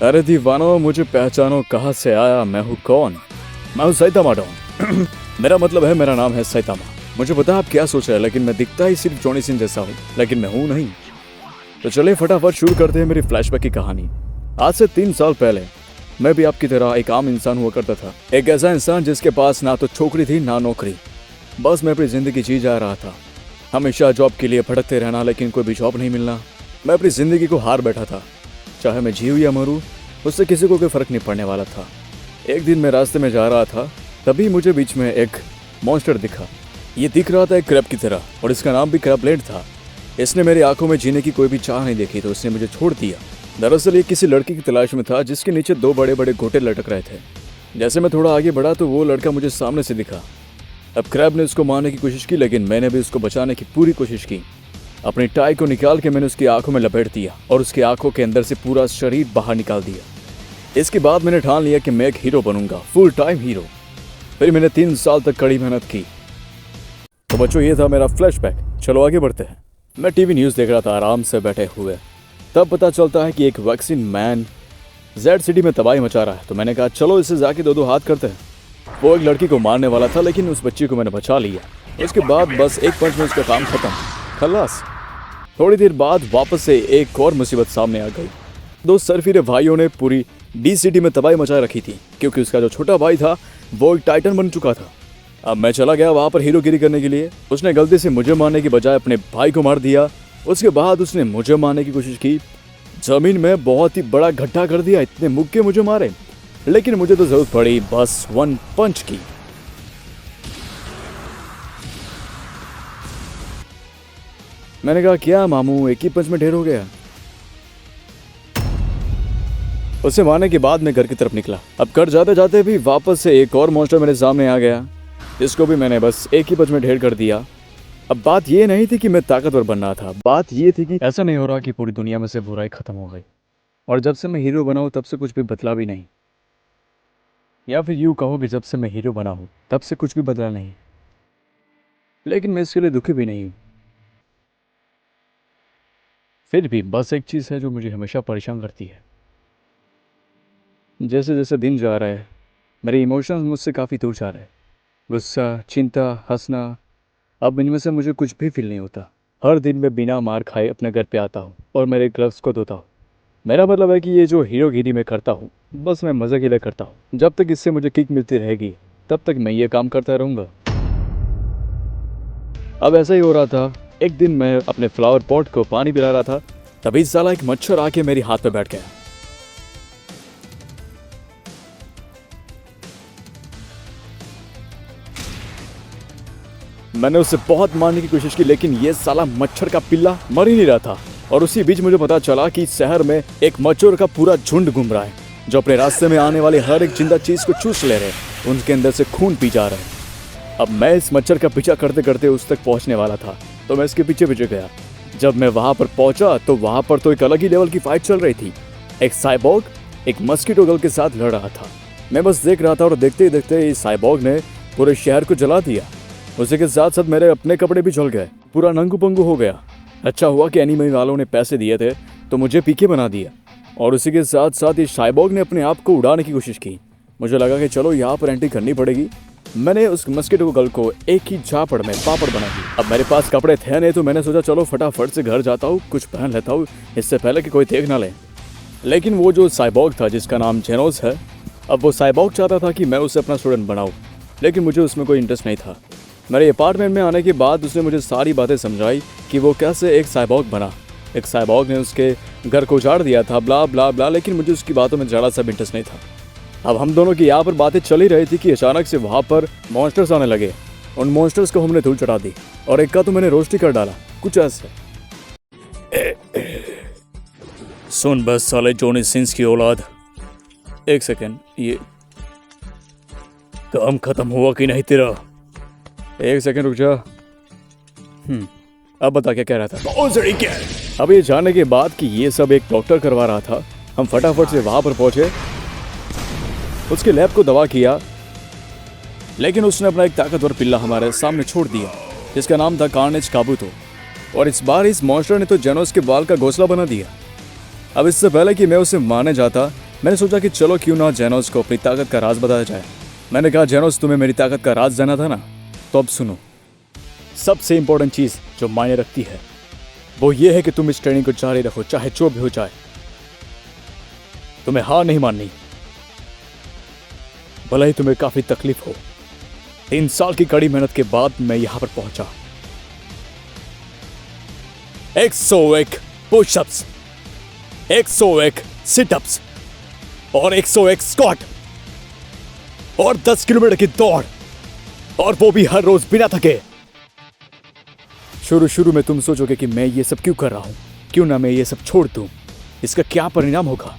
अरे दीवानो, मुझे पहचानो, कहाँ से आया, मैं हूँ कौन? मैं हूँ सैतामा डॉन। मेरा मतलब है, मेरा नाम है सैतामा। मुझे पता है आप क्या सोच रहे हैं, लेकिन मैं दिखता ही सिर्फ जॉनी सिंह जैसा हूँ, लेकिन मैं हूँ नहीं। तो चलिए फटाफट शुरू करते हैं मेरी फ्लैशबैक की कहानी। आज से 3 साल पहले मैं भी आपकी तरह एक आम इंसान हुआ करता था। एक ऐसा इंसान जिसके पास ना तो छोकरी थी ना नौकरी। बस मैं अपनी जिंदगी जी जा रहा था, हमेशा जॉब के लिए भटकते रहना, लेकिन कोई भी जॉब नहीं मिलना। मैं अपनी जिंदगी को हार बैठा था, चाहे मैं जीऊँ या मरूँ, उससे किसी को कोई फर्क नहीं पड़ने वाला था। एक दिन मैं रास्ते में जा रहा था, तभी मुझे बीच में एक मॉन्स्टर दिखा। ये दिख रहा था एक क्रैब की तरह, और इसका नाम भी क्रैबलैंड था। इसने मेरी आंखों में जीने की कोई भी चाह नहीं देखी, तो उसने मुझे छोड़ दिया। दरअसल ये किसी लड़की की तलाश में था जिसके नीचे 2 बड़े बड़े घोटे लटक रहे थे। जैसे मैं थोड़ा आगे बढ़ा तो वो लड़का मुझे सामने से दिखा। अब क्रैब ने उसको मारने की कोशिश की, लेकिन मैंने भी उसको बचाने की पूरी कोशिश की। अपनी टाई को निकाल के मैंने उसकी आंखों में लपेट दिया और उसकी आंखों के अंदर से पूरा शरीर बाहर निकाल दिया। इसके बाद मैंने ठान लिया कि मैं एक हीरो बनूंगा, फुल टाइम हीरो। फिर मैंने 3 साल तक कड़ी मेहनत की। तो बच्चों, ये था मेरा फ्लैशबैक। चलो आगे बढ़ते हैं। मैं टीवी न्यूज़ देख रहा था आराम से बैठे हुए। तब पता चलता है कि एक वैक्सीन मैन जेड सिटी में तबाही मचा रहा है। तो मैंने कहा चलो इससे जाके 2-2 हाथ करते हैं। वो एक लड़की को मारने वाला था, लेकिन उस बच्ची को मैंने बचा लिया। उसके बाद बस एक पंच में उसका काम खत्म, खलास। थोड़ी देर बाद वापस से एक और मुसीबत सामने आ गई। 2 सरफिरे भाइयों ने पूरी डी सिटी में तबाही मचा रखी थी, क्योंकि उसका जो छोटा भाई था वो एक टाइटन बन चुका था। अब मैं चला गया वहां पर हीरोगिरी करने के लिए। उसने गलती से मुझे मारने की बजाय अपने भाई को मार दिया। उसके बाद उसने मुझे मारने की कोशिश की, जमीन में बहुत ही बड़ा गड्ढा कर दिया। इतने मुक्के मुझे मारे, लेकिन मुझे तो जरूरत पड़ी बस 1 पंच की। मैंने कहा क्या मामू, एक ही पंच में ढेर हो गया? उसे मारने के बाद मैं घर की तरफ निकला। अब घर जाते जाते भी वापस से एक और मॉन्स्टर मेरे सामने आ गया, जिसको भी मैंने बस एक ही पंच में ढेर कर दिया। अब बात ये नहीं थी कि मैं ताकतवर बनना था, बात ये थी कि ऐसा नहीं हो रहा कि पूरी दुनिया में से बुराई खत्म हो गई, और जब से मैं हीरो बना हूं तब से कुछ भी बदला भी नहीं। या फिर यूँ कहो कि जब से मैं हीरो बना हूं तब से कुछ भी बदला नहीं। लेकिन मैं इसके लिए दुखी भी नहीं हूँ। फिर भी बस एक चीज़ है जो मुझे हमेशा परेशान करती है। जैसे जैसे दिन जा रहा है, मेरे इमोशंस मुझसे काफ़ी दूर जा रहे हैं। गुस्सा, चिंता, हंसना, अब इनमें से मुझे कुछ भी फील नहीं होता। हर दिन मैं बिना मार खाए अपने घर पे आता हूँ और मेरे ग्लव्स को धोता हूँ। मेरा मतलब है कि ये जो हीरोगिरी मैं करता हूँ, बस मैं मज़े के लिए करता हूँ। जब तक इससे मुझे किक मिलती रहेगी तब तक मैं ये काम करता रहूँगा। अब ऐसा ही हो रहा था। एक दिन मैं अपने फ्लावर पॉट को पानी पिला रहा था, तभी साला एक मच्छर आके मेरे हाथ पे बैठ गया। मैंने उसे बहुत मारने की कोशिश की, लेकिन ये साला मच्छर का पिल्ला मर ही नहीं रहा था। और उसी बीच मुझे पता चला कि शहर में एक मच्छर का पूरा झुंड घूम रहा है, जो अपने रास्ते में आने वाले हर एक जिंदा चीज को चूस ले रहे हैं, उनके अंदर से खून पी जा रहे हैं। अब मैं इस मच्छर का पीछा करते करते उस तक पहुंचने वाला था, तो मैं इसके पीछे पीछे गया। जब मैं वहां पर पहुंचा तो वहां पर तो एक अलग ही लेवल की फाइट चल रही थी। एक साइबॉग एक मस्कीटो गर्ल के साथ लड़ रहा था। मैं बस देख रहा था, और देखते ही देखते इस साइबॉग ने पूरे शहर को जला दिया। उसी के साथ साथ मेरे अपने कपड़े भी जल गए, पूरा नंगू पंगू हो गया। अच्छा हुआ कि एनीमे वालों ने पैसे दिए थे तो मुझे पीके बना दिया। और उसी के साथ साथ इस साइबॉग ने अपने आप को उड़ाने की कोशिश की। मुझे लगा कि चलो यहाँ पर एंट्री करनी पड़ेगी। मैंने उस मस्कीटो गर्ल को एक ही झापड़ में पापड़ बना दिया। अब मेरे पास कपड़े थे नहीं, तो मैंने सोचा चलो फटाफट से घर जाता हूँ, कुछ पहन लेता हूँ, इससे पहले कि कोई देख ना ले। लेकिन वो जो साइबॉग था जिसका नाम जेनोस है, अब वो साइबॉग चाहता था कि मैं उसे अपना स्टूडेंट बनाऊँ, लेकिन मुझे उसमें कोई इंटरेस्ट नहीं था। मेरे अपार्टमेंट में आने के बाद उसने मुझे सारी बातें समझाई कि वो कैसे एक साइबॉग बना। एक साइबॉग ने उसके घर को उजाड़ दिया था, ब्ला ब्ला ब्ला, लेकिन मुझे उसकी बातों में ज़रा सा भी इंटरेस्ट नहीं था। अब हम दोनों की यहाँ पर बातें चल ही रही थी कि अचानक से वहाँ पर मॉन्स्टर्स आने लगे। उन मॉन्स्टर्स को हमने धूल चढ़ा दी, और एक का तो मैंने रोस्ट ही कर डाला, कुछ ऐसे। सुन बस साले जॉनी सिंस की औलाद, एक सेकेंड, ये काम खत्म हुआ कि नहीं तेरा? एक सेकंड रुक जा। अब बता क्या कह रहा था? अब ये जानने के बाद कि ये सब एक डॉक्टर करवा रहा था, हम फटाफट से वहां पर पहुंचे, उसके लैब को दवा किया, लेकिन उसने अपना एक ताकतवर पिल्ला हमारे सामने छोड़ दिया, जिसका नाम था कार्नेज काबूतो। और इस बार इस मॉन्स्टर ने तो जेनोस के बाल का घोंसला बना दिया। अब इससे पहले कि मैं उसे मारने जाता, मैंने सोचा कि चलो क्यों ना जेनोस को अपनी ताकत का राज बताया जाए। मैंने कहा, जेनोस तुम्हें मेरी ताकत का राज जाना था ना, तो अब सुनो। सबसे इंपॉर्टेंट चीज जो मायने रखती है वो ये है कि तुम इस ट्रेनिंग को जारी रखो, चाहे जो भी हो जाए। तुम्हें हार नहीं माननी, भले ही तुम्हें काफी तकलीफ हो। 3 साल की कड़ी मेहनत के बाद मैं यहां पर पहुंचा। 101 पुशअप्स, 101 सिटअप्स और 101 स्क्वाट और 10 किलोमीटर की दौड़, और वो भी हर रोज बिना थके। शुरू में तुम सोचोगे कि मैं ये सब क्यों कर रहा हूं, क्यों ना मैं ये सब छोड़ दूं, इसका क्या परिणाम होगा।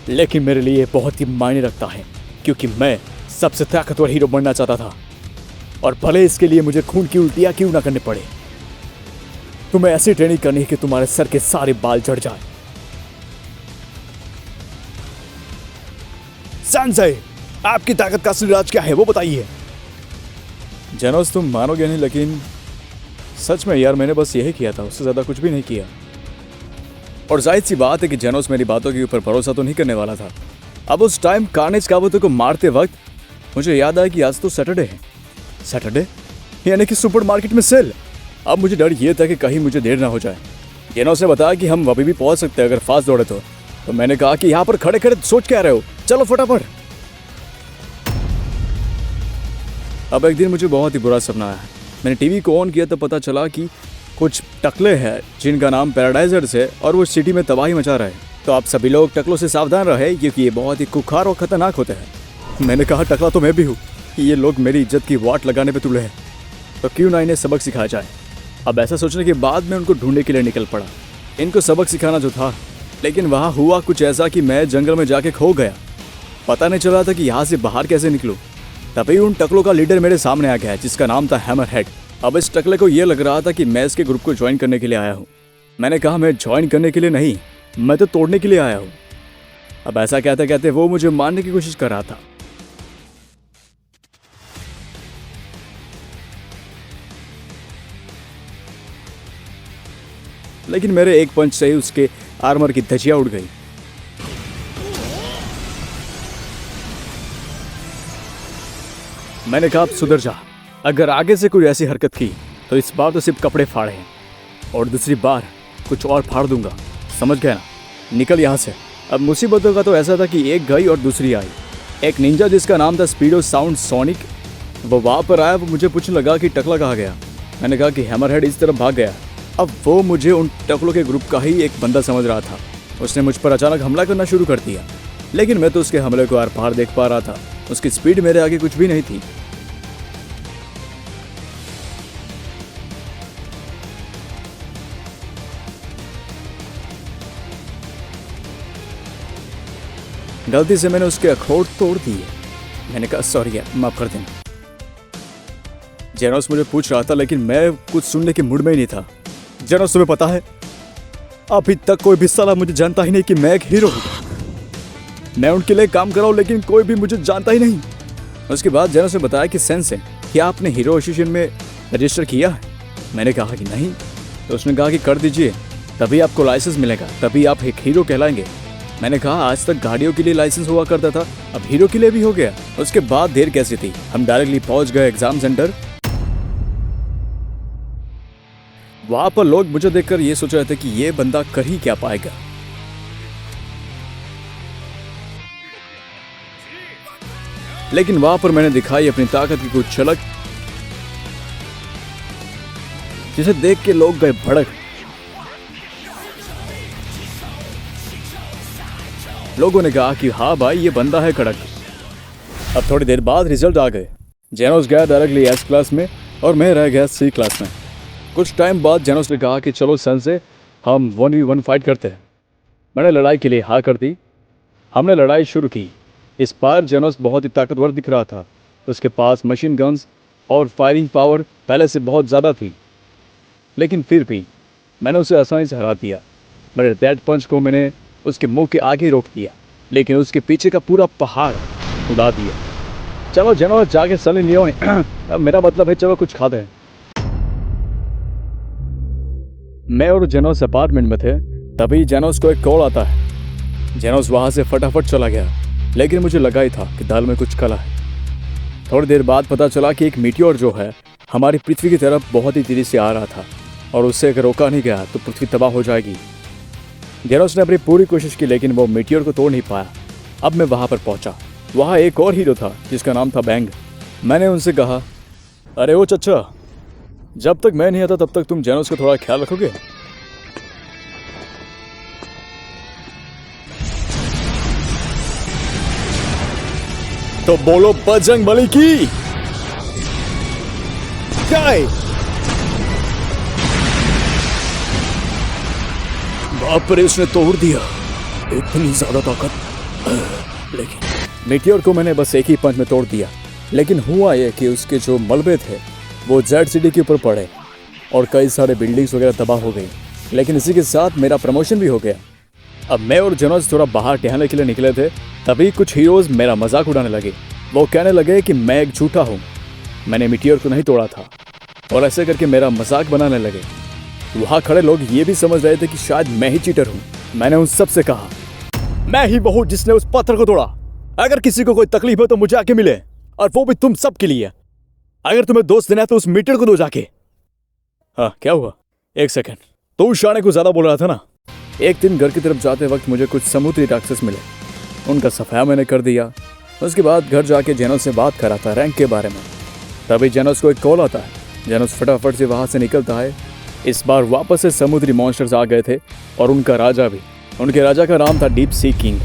लेकिन मेरे लिए बहुत ही मायने रखता है, क्योंकि मैं सबसे ताकतवर हीरो बनना चाहता था, और भले इसके लिए मुझे खून की उल्टियां क्यों ना करनी पड़े। तुम्हें ऐसी ट्रेनिंग करनी है कि तुम्हारे सर के सारे बाल झड़ जाए। सेंसेई, आपकी ताकत का असली राज क्या है वो बताइए। जेनोस, तुम मानोगे नहीं, लेकिन सच में यार मैंने बस यही किया था, उससे ज्यादा कुछ भी नहीं किया। और जाहिर सी बात है कि जेनोस मेरी बातों के ऊपर भरोसा तो नहीं करने वाला था। अब उस टाइम कार्नेज काबूतों को मारते वक्त मुझे याद आया कि आज तो सैटरडे है। सैटरडे यानी कि सुपरमार्केट में सेल। अब मुझे डर ये था कि कहीं मुझे देर ना हो जाए। जेनोस ने बताया कि हम अभी भी पहुंच सकते हैं अगर फास्ट दौड़े तो मैंने कहा कि यहाँ पर खड़े खड़े सोच क्या रहे हो, चलो फटाफट। अब एक दिन मुझे बहुत ही बुरा सपना आया। मैंने टीवी को ऑन किया तो पता चला कि कुछ टकले हैं जिनका नाम पैराडाइजर्स है और वो सिटी में तबाही मचा रहे हैं। तो आप सभी लोग टकलों से सावधान रहे, क्योंकि ये बहुत ही कुख्यात और खतरनाक होते हैं। मैंने कहा, टकला तो मैं भी हूँ, ये लोग मेरी इज्जत की वाट लगाने पे तुले हैं, तो क्यों ना इन्हें सबक सिखाया जाए। अब ऐसा सोचने के बाद मैं उनको ढूंढने के लिए निकल पड़ा, इनको सबक सिखाना जो था। लेकिन वहाँ हुआ कुछ ऐसा कि मैं जंगल में जाके खो गया। पता नहीं चला था कि यहाँ से बाहर कैसे निकलूँ। तभी उन टकलों का लीडर मेरे सामने आ गया, जिसका नाम था हैमरहेड। अब इस टकले को ये लग रहा था कि मैं इसके ग्रुप को ज्वाइन करने के लिए आया हूँ। मैंने कहा, मैं ज्वाइन करने के लिए नहीं, मैं तो तोड़ने के लिए आया हूँ। अब ऐसा कहते कहते वो मुझे मारने की कोशिश कर रहा था। लेकिन मेरे एक पंच से ही उसके आर्मर की धज्जियां उड़ गई। मैंने कहा, अब सुधर जा, अगर आगे से कोई ऐसी हरकत की तो इस बार तो सिर्फ कपड़े फाड़े हैं, और दूसरी बार कुछ और फाड़ दूंगा, समझ गया ना, निकल यहाँ से। अब मुसीबतों का तो ऐसा था कि एक गई और दूसरी आई। एक निंजा जिसका नाम था स्पीडो साउंड सोनिक, वो वहाँ पर आया। वो मुझे पूछने लगा कि टकला कहाँ गया। मैंने कहा कि हैमरहेड इस तरफ भाग गया। अब वो मुझे उन टकलों के ग्रुप का ही एक बंदा समझ रहा था। उसने मुझ पर अचानक हमला करना शुरू कर दिया, लेकिन मैं तो उसके हमले को आर पार देख पा रहा था। उसकी स्पीड मेरे आगे कुछ भी नहीं थी। गलती से मैंने उसके अखरोट तोड़ दिए। मैंने कहा, सॉरी यार, माफ कर देना। जेनोस मुझे पूछ रहा था, लेकिन मैं कुछ सुनने के मूड में ही नहीं था। जेनोस, तुम्हें पता है, अभी तक कोई भी साला मुझे जानता ही नहीं कि मैं एक हीरो हूँ। मैं उनके लिए काम कर रहा हूँ, लेकिन कोई भी मुझे जानता ही नहीं। उसके बाद जेनोस ने बताया कि सेंस है, क्या आपने हीरो एसोसिएशन में रजिस्टर किया है? मैंने कहा कि नहीं। तो उसने कहा कि कर दीजिए, तभी आपको लाइसेंस मिलेगा, तभी आप एक हीरो कहलाएंगे। मैंने कहा, आज तक गाड़ियों के लिए लाइसेंस हुआ करता था, अब हीरो के लिए भी हो गया। उसके बाद देर कैसी थी, हम डायरेक्टली पहुंच गए एग्जाम सेंटर। वहां पर लोग मुझे देखकर ये सोच रहे थे कि ये बंदा कर ही क्या पाएगा। लेकिन वहां पर मैंने दिखाई अपनी ताकत की कुछ झलक, जिसे देख के लोग गए भड़क। लोगों ने कहा कि हाँ भाई, ये बंदा है कड़क। अब थोड़ी देर बाद रिजल्ट आ गए। जेनोस गया डायरेक्टली एस क्लास में और मैं रह गया सी क्लास में। कुछ टाइम बाद जेनोस ने कहा कि चलो सन से हम 1v1 फाइट करते हैं। मैंने लड़ाई के लिए हाँ कर दी। हमने लड़ाई शुरू की। इस बार जेनोस बहुत ही ताकतवर दिख रहा था। उसके पास मशीन गन्स और फायरिंग पावर पहले से बहुत ज़्यादा थी, लेकिन फिर भी मैंने उसे आसानी से हरा दिया। मेरे दैट पंच को मैंने उसके मुंह के आगे रोक दिया, लेकिन उसके पीछे का पूरा पहाड़ उड़ा दिया। चलो जेनोस, जाके सनी लियोन, मेरा मतलब है चलो कुछ खाते हैं। मैं और जेनोस अपार्टमेंट में थे, तभी जेनोस को एक कॉल आता है। जेनोस वहां से फटाफट चला गया, लेकिन मुझे लगा ही था कि दाल में कुछ काला है। थोड़ी देर बाद पता चला कि एक मीटियोर जो है हमारी पृथ्वी की तरफ बहुत ही तेजी से आ रहा था और उससे अगर रोका नहीं गया तो पृथ्वी तबाह हो जाएगी। जेनोस ने अपनी पूरी कोशिश की लेकिन वो मीटियोर को तोड़ नहीं पाया। अब मैं वहां पर पहुंचा। वहां एक और हीरो था जिसका नाम था बैंग। मैंने उनसे कहा, अरे ओ चचा, जब तक मैं नहीं आता तब तक तुम जेनोस का थोड़ा ख्याल रखोगे? तो बोलो बजरंग बली की जय। बाप रे, उसने तोड़ दिया, इतनी ज्यादा ताकत। लेकिन मीटियोर को मैंने बस एक ही पंच में तोड़ दिया। लेकिन हुआ यह कि उसके जो मलबे थे वो जेड सिटी के ऊपर पड़े और कई सारे बिल्डिंग्स वगैरह तबाह हो गई। लेकिन इसी के साथ मेरा प्रमोशन भी हो गया। अब मैं और जेनोस थोड़ा बाहर टहलने के लिए निकले थे, तभी कुछ हीरोज मेरा मजाक उड़ाने लगे। वो कहने लगे कि मैं एक झूठा हूँ, मैंने मीटियोर को नहीं तोड़ा था, और ऐसे करके मेरा मजाक बनाने लगे। वहाँ खड़े लोग ये भी समझ रहे थे कि शायद मैं ही चीटर हूँ। मैंने उन सब से कहा, मैं ही वो हूँ जिसने उस पत्थर को तोड़ा। अगर किसी को कोई तकलीफ हो तो मुझे आके मिले, और वो भी तुम सब के लिए। अगर तुम्हें दोस्त देना है तो उस मीटियोर को दो जाके। हाँ, क्या हुआ? एक सेकंड, तो उस शाने को ज्यादा बोल रहा था ना। एक दिन घर की तरफ जाते वक्त मुझे कुछ समुद्री राक्षस मिले, उनका सफाया मैंने कर दिया। उसके बाद घर जाके जेनोस से बात करा था रैंक के बारे में। तभी जेनोस को एक कॉल आता है। जेनोस फटाफट से वहां से निकलता है। इस बार वापस से समुद्री मॉन्स्टर्स आ गए थे और उनका राजा भी। उनके राजा का नाम था डीप सी किंग।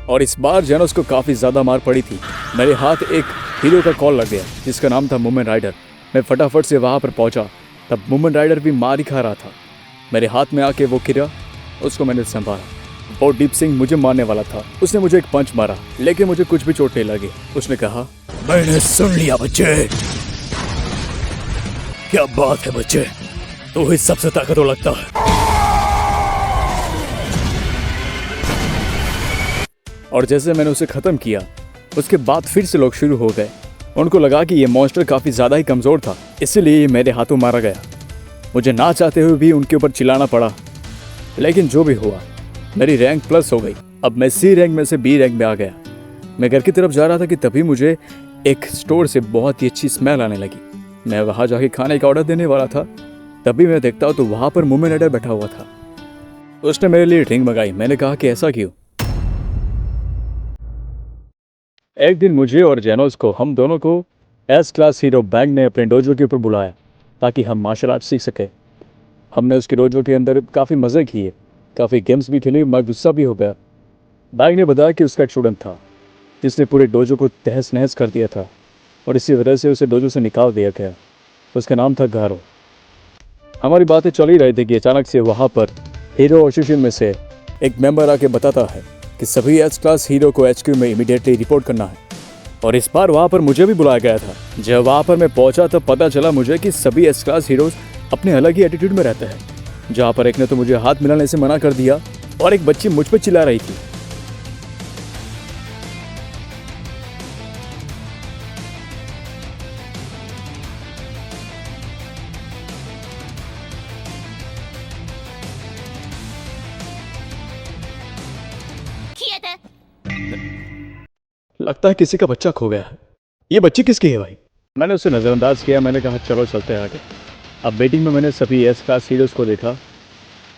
और इस बार जेनोस को काफी ज्यादा मार पड़ी थी। मेरे हाथ एक हीरो का कॉल लग गया जिसका नाम था मूमेंट राइडर। मैं फटाफट से वहां पर पहुंचा, तब मूमेंट राइडर भी मार ही खा रहा था। मेरे हाथ में आके वो गिरा, उसको मैंने संभाला। और डीप सिंह मुझे मारने वाला था। उसने मुझे एक पंच मारा, लेकिन मुझे कुछ भी चोट नहीं लगी। उसने कहा, मैंने सुन लिया बच्चे। क्या बात है बच्चे, तू ही सबसे ताकतवर लगता है। और जैसे मैंने उसे खत्म किया, उसके बाद फिर से लोग शुरू हो गए। उनको लगा कि ये मॉन्स्टर काफी ज्यादा ही कमजोर था, इसीलिए ये मेरे हाथों मारा गया। मुझे ना चाहते हुए भी उनके ऊपर चिल्लाना पड़ा। लेकिन जो भी हुआ, मेरी रैंक प्लस हो गई। अब मैं सी रैंक में से बी रैंक में आ गया। मैं घर की तरफ जा रहा था कि तभी मुझे एक स्टोर से बहुत ही अच्छी स्मेल आने लगी। मैं वहां जाके खाने का ऑर्डर देने वाला था, तभी मैं देखता हूँ तो वहां पर मूमेंट राइडर बैठा हुआ था। उसने मेरे लिए ड्रिंक मंगाई। मैंने कहा कि ऐसा क्यों? एक दिन मुझे और जेनोस को, हम दोनों को एस क्लास हीरो बैंग ने अपने डोजो के ऊपर बुलाया ताकि हम मार्शल आर्ट सीख सके। हमने उसके डोजो के अंदर काफ़ी मज़े किए, काफ़ी गेम्स भी खेले। मैं गुस्सा भी हो गया। बैंग ने बताया कि उसका एक स्टूडेंट था जिसने पूरे डोजो को तहस नहस कर दिया था और इसी वजह से उसे डोजो से निकाल दिया गया। उसका नाम था गारो। हमारी बातें चल ही रही थी कि अचानक से वहाँ पर हीरो एसोसिएशन में से एक मेंबर आके बताता है कि सभी एस क्लास हीरो को HQ में इमीडिएटली रिपोर्ट करना है। और इस बार वहाँ पर मुझे भी बुलाया गया था। जब वहाँ पर मैं पहुँचा तब पता चला मुझे कि सभी एस क्लास हीरोज अपने अलग ही एटीट्यूड में रहते हैं। जहाँ पर एक ने तो मुझे हाथ मिलाने से मना कर दिया और एक बच्ची मुझ पर चिल्ला रही थी। लगता है किसी का बच्चा खो गया है। ये बच्ची किसकी है भाई? मैंने उसे नज़रअंदाज किया। मैंने कहा चलो चलते हैं आगे। अब मीटिंग में मैंने सभी एस क्लास हीरोज़ को देखा।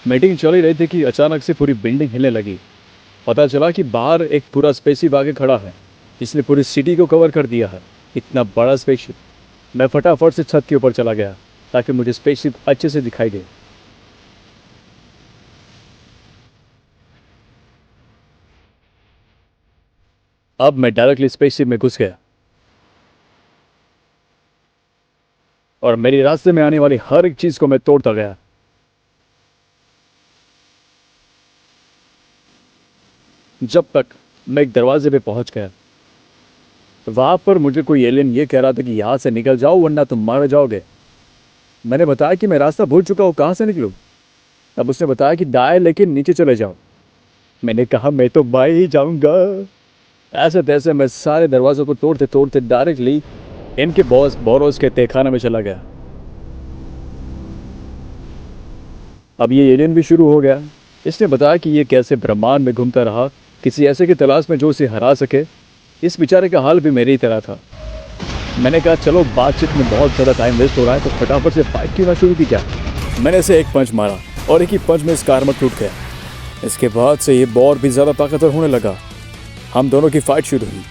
मीटिंग चल ही रही थी कि अचानक से पूरी बिल्डिंग हिलने लगी। पता चला कि बाहर एक पूरा स्पेसशिप आगे खड़ा है जिसने पूरी सिटी को कवर कर दिया है। इतना बड़ा स्पेसशिप। मैं फटाफट से छत के ऊपर चला गया ताकि मुझे स्पेसशिप अच्छे से दिखाई दे। अब मैं डायरेक्टली स्पेसशिप में घुस गया और मेरी रास्ते में आने वाली हर एक चीज को मैं तोड़ता गया। जब तक मैं एक दरवाजे पे पहुंच गया, वहां पर मुझे कोई एलियन ये कह रहा था कि यहां से निकल जाओ वरना तुम मारे जाओगे। मैंने बताया कि मैं रास्ता भूल चुका हूं, कहां से निकलूं? तब उसने बताया कि दाएं लेकिन नीचे चले जाओ। मैंने कहा मैं तो बाएं ही जाऊंगा। ऐसे तैसे मैं सारे दरवाजों को तोड़ते तोड़ते डायरेक्टली इनके बॉस बोरोस के तहखाने में चला गया। अब ये एलियन भी शुरू हो गया इसने बताया कि ये कैसे ब्रह्मांड में घूमता रहा, किसी ऐसे की तलाश में जो उसे हरा सके। इस बेचारे का हाल भी मेरी ही तरह था। मैंने कहा चलो बातचीत में बहुत ज़्यादा टाइम वेस्ट हो रहा है तो फटाफट से फाइट की ना शुरू की क्या। मैंने इसे एक पंच मारा और एक ही पंच में इसका आर्मर टूट गया। इसके बाद से ये और भी ज़्यादा ताकतवर होने लगा। हम दोनों की फाइट शुरू हुई।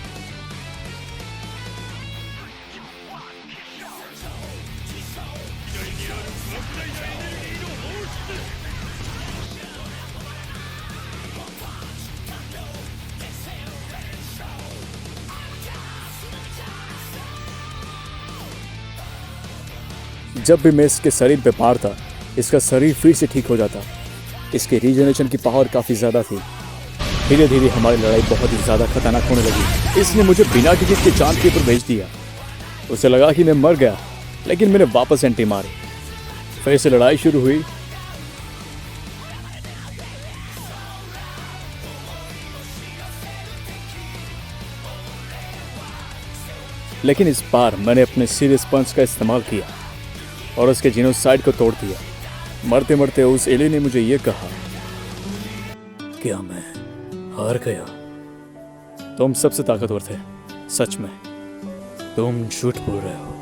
जब भी मैं इसके शरीर पे मारता, इसका शरीर फिर से ठीक हो जाता। इसके रीजनरेशन की पावर काफ़ी ज़्यादा थी। धीरे धीरे हमारी लड़ाई बहुत ही ज़्यादा खतरनाक होने लगी। इसने मुझे बिना टिकट के चांद के ऊपर भेज दिया। उसे लगा कि मैं मर गया, लेकिन मैंने वापस एंटी मारी। फिर से लड़ाई शुरू हुई। लेकिन इस बार मैंने अपने सीरियस पंच का इस्तेमाल किया और उसके जीनोसाइड को तोड़ दिया। मरते मरते उस एलियन ने मुझे ये कहा, क्या मैं हार गया? तुम सबसे ताकतवर थे, सच में। तुम झूठ बोल रहे हो।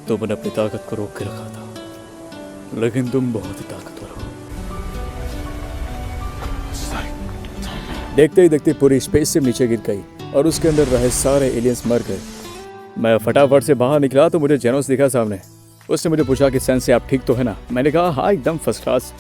तुमने अपनी ताकत को रोक के रखा था, लेकिन तुम बहुत ही ताकतवर हो। देखते ही देखते पूरी स्पेसशिप नीचे गिर गई और उसके अंदर रहे सारे एलियंस मर गए। मैं फटाफट से बाहर निकला तो मुझे जेनोस दिखा सामने। उसने मुझे पूछा कि सेंसे आप ठीक तो है ना? मैंने कहा हाँ एकदम फर्स्ट क्लास।